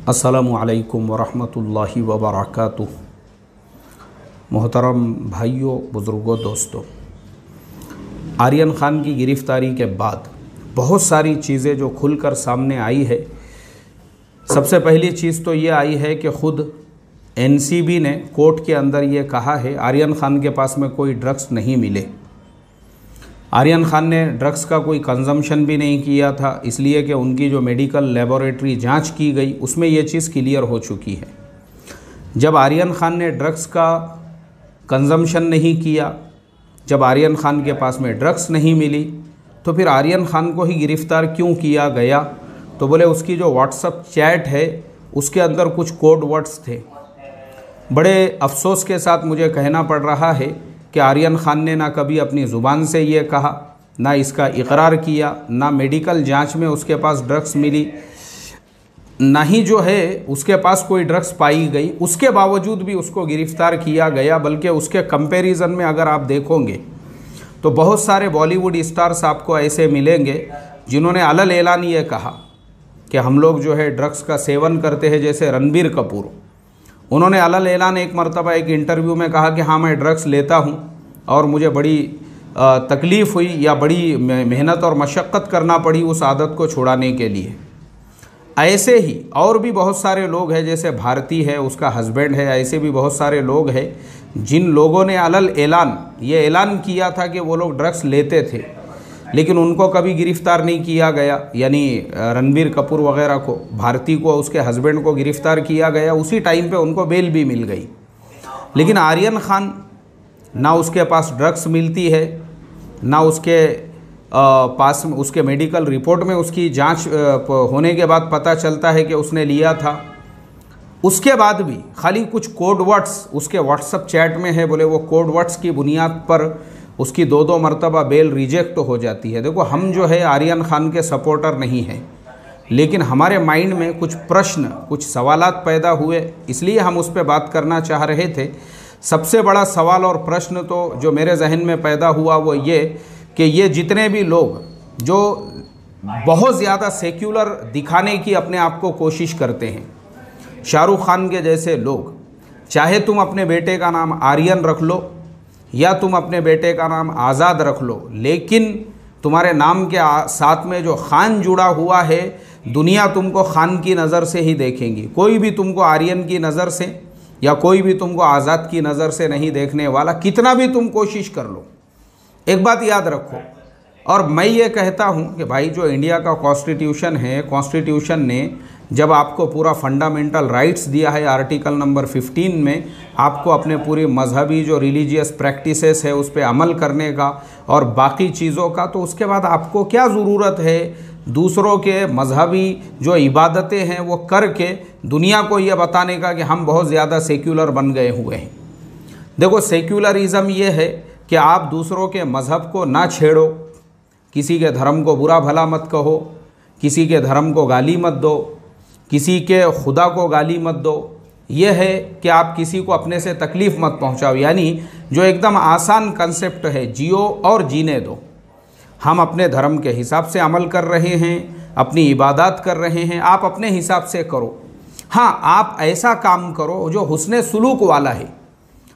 अस्सलामु अलैकुम वरहमतुल्लाहि वबरकातुह। मोहतरम भाइयों, बुज़ुर्गों, दोस्तों, आर्यन ख़ान की गिरफ़्तारी के बाद बहुत सारी चीज़ें जो खुलकर सामने आई है। सबसे पहली चीज़ तो ये आई है कि ख़ुद एनसीबी ने कोर्ट के अंदर ये कहा है आर्यन ख़ान के पास में कोई ड्रग्स नहीं मिले। आर्यन ख़ान ने ड्रग्स का कोई कंजम्पशन भी नहीं किया था, इसलिए कि उनकी जो मेडिकल लेबोरेटरी जांच की गई उसमें ये चीज़ क्लियर हो चुकी है। जब आर्यन ख़ान ने ड्रग्स का कंजम्पशन नहीं किया, जब आर्यन ख़ान के पास में ड्रग्स नहीं मिली, तो फिर आर्यन ख़ान को ही गिरफ़्तार क्यों किया गया? तो बोले उसकी जो व्हाट्सअप चैट है उसके अंदर कुछ कोड वर्ड्स थे। बड़े अफसोस के साथ मुझे कहना पड़ रहा है कि आर्यन ख़ान ने ना कभी अपनी ज़ुबान से ये कहा, ना इसका इकरार किया, ना मेडिकल जांच में उसके पास ड्रग्स मिली, ना ही जो है उसके पास कोई ड्रग्स पाई गई। उसके बावजूद भी उसको गिरफ़्तार किया गया। बल्कि उसके कंपैरिजन में अगर आप देखोगे तो बहुत सारे बॉलीवुड स्टार्स आपको ऐसे मिलेंगे जिन्होंने अलल ऐलान ये कहा कि हम लोग जो है ड्रग्स का सेवन करते हैं। जैसे रणबीर कपूर, उन्होंने अलल ऐलान एक मरतबा एक इंटरव्यू में कहा कि हाँ, मैं ड्रग्स लेता हूँ और मुझे बड़ी तकलीफ़ हुई या बड़ी मेहनत और मशक्क़त करना पड़ी उस आदत को छुड़ाने के लिए। ऐसे ही और भी बहुत सारे लोग हैं, जैसे भारती है, उसका हस्बैंड है, ऐसे भी बहुत सारे लोग हैं जिन लोगों ने अलल ऐलान ये ऐलान किया था कि वो लोग ड्रग्स लेते थे, लेकिन उनको कभी गिरफ़्तार नहीं किया गया। यानी रणबीर कपूर वगैरह को, भारती को, उसके हस्बैंड को गिरफ़्तार किया गया, उसी टाइम पे उनको बेल भी मिल गई। लेकिन आर्यन ख़ान, ना उसके पास ड्रग्स मिलती है, ना उसके पास उसके मेडिकल रिपोर्ट में उसकी जांच होने के बाद पता चलता है कि उसने लिया था। उसके बाद भी खाली कुछ कोड वर्ड्स उसके व्हाट्सएप चैट में है। बोले वो कोड वर्ड्स की बुनियाद पर उसकी दो मरतबा बेल रिजेक्ट हो जाती है। देखो, हम जो है आर्यन ख़ान के सपोर्टर नहीं हैं, लेकिन हमारे माइंड में कुछ प्रश्न, कुछ सवालात पैदा हुए, इसलिए हम उस पर बात करना चाह रहे थे। सबसे बड़ा सवाल और प्रश्न तो जो मेरे जहन में पैदा हुआ वो ये कि ये जितने भी लोग जो बहुत ज़्यादा सेक्युलर दिखाने की अपने आप को कोशिश करते हैं, शाहरुख खान के जैसे लोग, चाहे तुम अपने बेटे का नाम आर्यन रख लो या तुम अपने बेटे का नाम आज़ाद रख लो, लेकिन तुम्हारे नाम के साथ में जो खान जुड़ा हुआ है, दुनिया तुमको खान की नज़र से ही देखेंगी। कोई भी तुमको आर्यन की नज़र से या कोई भी तुमको आज़ाद की नज़र से नहीं देखने वाला, कितना भी तुम कोशिश कर लो। एक बात याद रखो, और मैं ये कहता हूँ कि भाई जो इंडिया का कॉन्स्टिट्यूशन है, कॉन्स्टिट्यूशन ने जब आपको पूरा फंडामेंटल राइट्स दिया है आर्टिकल नंबर 15 में, आपको अपने पूरी मजहबी जो रिलीजियस प्रैक्टिसेस है उस पर अमल करने का और बाकी चीज़ों का, तो उसके बाद आपको क्या ज़रूरत है दूसरों के मजहबी जो इबादतें हैं वो करके दुनिया को ये बताने का कि हम बहुत ज़्यादा सेक्युलर बन गए हुए हैं। देखो, सेक्युलरिज़म ये है कि आप दूसरों के मज़हब को ना छेड़ो, किसी के धर्म को बुरा भला मत कहो, किसी के धर्म को गाली मत दो, किसी के खुदा को गाली मत दो। ये है कि आप किसी को अपने से तकलीफ़ मत पहुंचाओ। यानी जो एकदम आसान कंसेप्ट है, जियो और जीने दो। हम अपने धर्म के हिसाब से अमल कर रहे हैं, अपनी इबादत कर रहे हैं, आप अपने हिसाब से करो। हाँ, आप ऐसा काम करो जो हुस्ने सुलूक वाला है।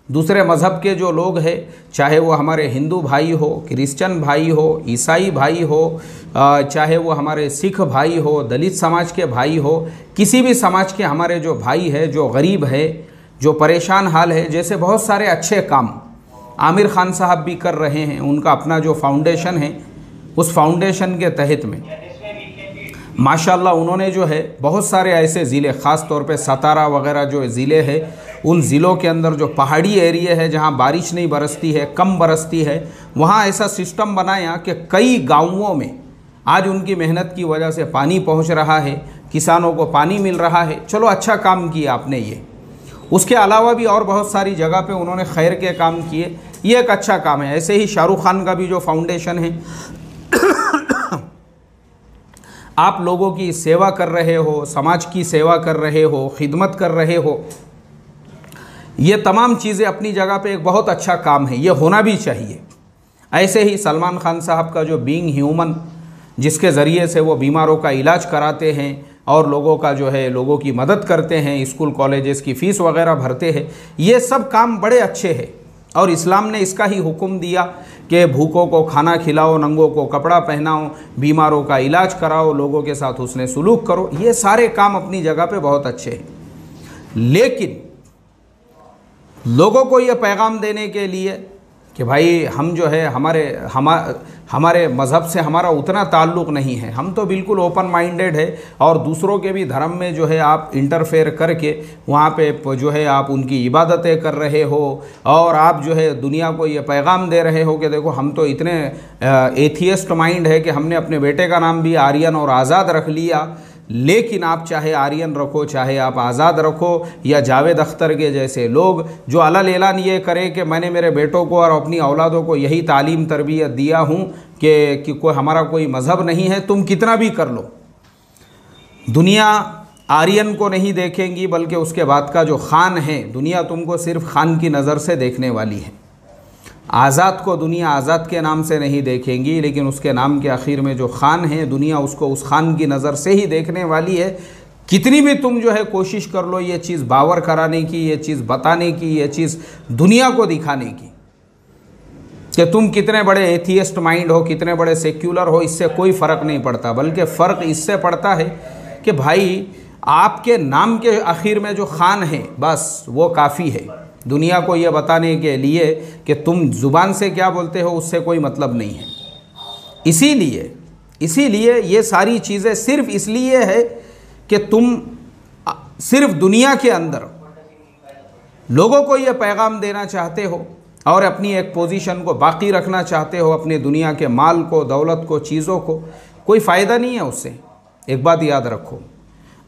दूसरे मज़हब के जो लोग हैं, चाहे वो हमारे हिंदू भाई हो, क्रिश्चियन भाई हो, ईसाई भाई हो, चाहे वो हमारे सिख भाई हो, दलित समाज के भाई हो, किसी भी समाज के हमारे जो भाई है, जो गरीब है, जो परेशान हाल है, जैसे बहुत सारे अच्छे काम आमिर खान साहब भी कर रहे हैं। उनका अपना जो फाउंडेशन है, उस फाउंडेशन के तहत में माशाल्लाह उन्होंने जो है बहुत सारे ऐसे ज़िले, ख़ास तौर पे सतारा वगैरह जो ज़िले हैं, उन ज़िलों के अंदर जो पहाड़ी एरिया है जहाँ बारिश नहीं बरसती है, कम बरसती है, वहाँ ऐसा सिस्टम बनाया कि कई गाँवों में आज उनकी मेहनत की वजह से पानी पहुँच रहा है, किसानों को पानी मिल रहा है। चलो, अच्छा काम किया आपने ये। उसके अलावा भी और बहुत सारी जगह पे उन्होंने खैर के काम किए, ये एक अच्छा काम है। ऐसे ही शाहरुख खान का भी जो फाउंडेशन है, आप लोगों की सेवा कर रहे हो, समाज की सेवा कर रहे हो, खिदमत कर रहे हो, ये तमाम चीज़ें अपनी जगह पे एक बहुत अच्छा काम है, ये होना भी चाहिए। ऐसे ही सलमान खान साहब का जो बीइंग ह्यूमन, जिसके ज़रिए से वो बीमारों का इलाज कराते हैं, और लोगों का जो है लोगों की मदद करते हैं, स्कूल कॉलेजेस की फ़ीस वगैरह भरते हैं, ये सब काम बड़े अच्छे हैं। और इस्लाम ने इसका ही हुक्म दिया कि भूखों को खाना खिलाओ, नंगों को कपड़ा पहनाओ, बीमारों का इलाज कराओ, लोगों के साथ हुस्ने सुलूक करो। ये सारे काम अपनी जगह पे बहुत अच्छे हैं, लेकिन लोगों को ये पैगाम देने के लिए कि भाई हम जो है हमारे मज़हब से हमारा उतना ताल्लुक़ नहीं है, हम तो बिल्कुल ओपन माइंडेड है, और दूसरों के भी धर्म में जो है आप इंटरफेयर करके वहाँ पे जो है आप उनकी इबादतें कर रहे हो, और आप जो है दुनिया को ये पैगाम दे रहे हो कि देखो हम तो इतने एथियस्ट माइंड है कि हमने अपने बेटे का नाम भी आर्यन और आज़ाद रख लिया। लेकिन आप चाहे आर्यन रखो, चाहे आप आज़ाद रखो, या जावेद अख्तर के जैसे लोग जो अलल एलान ये करें कि मैंने मेरे बेटों को और अपनी औलादों को यही तालीम तरबियत दिया हूँ कि कोई हमारा कोई मज़हब नहीं है, तुम कितना भी कर लो, दुनिया आर्यन को नहीं देखेंगी, बल्कि उसके बाद का जो खान है, दुनिया तुमको सिर्फ खान की नज़र से देखने वाली है। आज़ाद को दुनिया आज़ाद के नाम से नहीं देखेंगी, लेकिन उसके नाम के आखिर में जो खान है, दुनिया उसको उस खान की नज़र से ही देखने वाली है। कितनी भी तुम जो है कोशिश कर लो ये चीज़ बावर कराने की, ये चीज़ बताने की, ये चीज़ दुनिया को दिखाने की कि तुम कितने बड़े एथियस्ट माइंड हो, कितने बड़े सेक्युलर हो, इससे कोई फ़र्क नहीं पड़ता। बल्कि फ़र्क इससे पड़ता है कि भाई आपके नाम के आखिर में जो खान है, बस वो काफ़ी है दुनिया को ये बताने के लिए कि तुम ज़ुबान से क्या बोलते हो उससे कोई मतलब नहीं है। इसीलिए ये सारी चीज़ें सिर्फ इसलिए है कि तुम सिर्फ दुनिया के अंदर लोगों को ये पैगाम देना चाहते हो और अपनी एक पोजीशन को बाकी रखना चाहते हो, अपनी दुनिया के माल को, दौलत को, चीज़ों को। कोई फ़ायदा नहीं है उससे। एक बात याद रखो,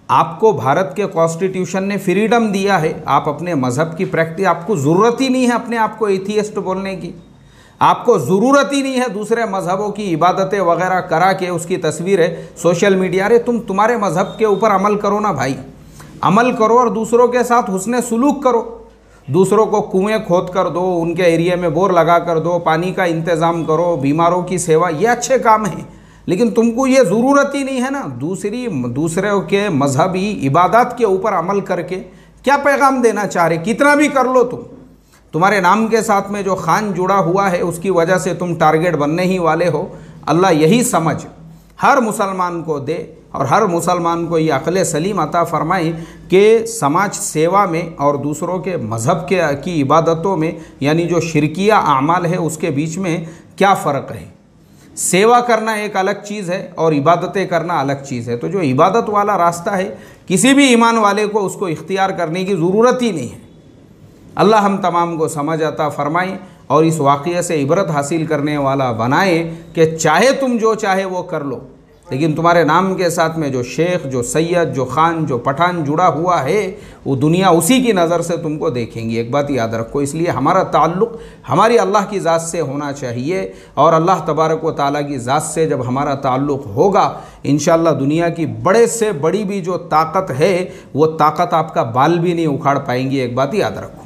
आपको भारत के कॉन्स्टिट्यूशन ने फ्रीडम दिया है, आप अपने मज़हब की प्रैक्टिस, आपको ज़रूरत ही नहीं है अपने आप को एथियस्ट बोलने की, आपको ज़रूरत ही नहीं है दूसरे मज़हबों की इबादतें वगैरह करा के उसकी तस्वीरें सोशल मीडिया। अरे तुम्हारे मज़हब के ऊपर अमल करो ना भाई, अमल करो और दूसरों के साथ हुस्ने सुलूक करो। दूसरों को कुएँ खोद कर दो, उनके एरिया में बोर लगा कर दो, पानी का इंतज़ाम करो, बीमारों की सेवा, ये अच्छे काम हैं। लेकिन तुमको ये ज़रूरत ही नहीं है ना दूसरे के मजहबी इबादत के ऊपर अमल करके क्या पैगाम देना चाह रहे। कितना भी कर लो तुम्हारे नाम के साथ में जो खान जुड़ा हुआ है उसकी वजह से तुम टारगेट बनने ही वाले हो। अल्लाह यही समझ हर मुसलमान को दे और हर मुसलमान को ये अक़ल सलीम अता फ़रमाए कि समाज सेवा में और दूसरों के मज़हब की इबादतों में, यानी जो शिरकिया आमाल है उसके बीच में क्या फ़र्क है। सेवा करना एक अलग चीज़ है और इबादतें करना अलग चीज़ है। तो जो इबादत वाला रास्ता है किसी भी ईमान वाले को उसको इख्तियार करने की ज़रूरत ही नहीं है। अल्लाह हम तमाम को समझ अता फ़रमाए और इस वाक़ये से इबरत हासिल करने वाला बनाए कि चाहे तुम जो चाहे वो कर लो, लेकिन तुम्हारे नाम के साथ में जो शेख, जो सैयद, जो खान, जो पठान जुड़ा हुआ है वो दुनिया उसी की नज़र से तुमको देखेंगी। एक बात याद रखो, इसलिए हमारा ताल्लुक़ हमारी अल्लाह की ज़ात से होना चाहिए और अल्लाह तबारक व तआला की ज़ात से जब हमारा ताल्लुक़ होगा इंशाअल्लाह दुनिया की बड़े से बड़ी भी जो ताकत है वो ताकत आपका बाल भी नहीं उखाड़ पाएंगी। एक बात याद रखो।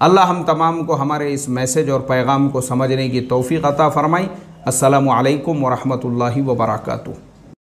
अल्लाह हम तमाम को हमारे इस मैसेज और पैगाम को समझने की तौफ़ीक़ अता फ़रमाई। अस्सलामु अलैकुम व रहमतुल्लाहि व बरकातुहू।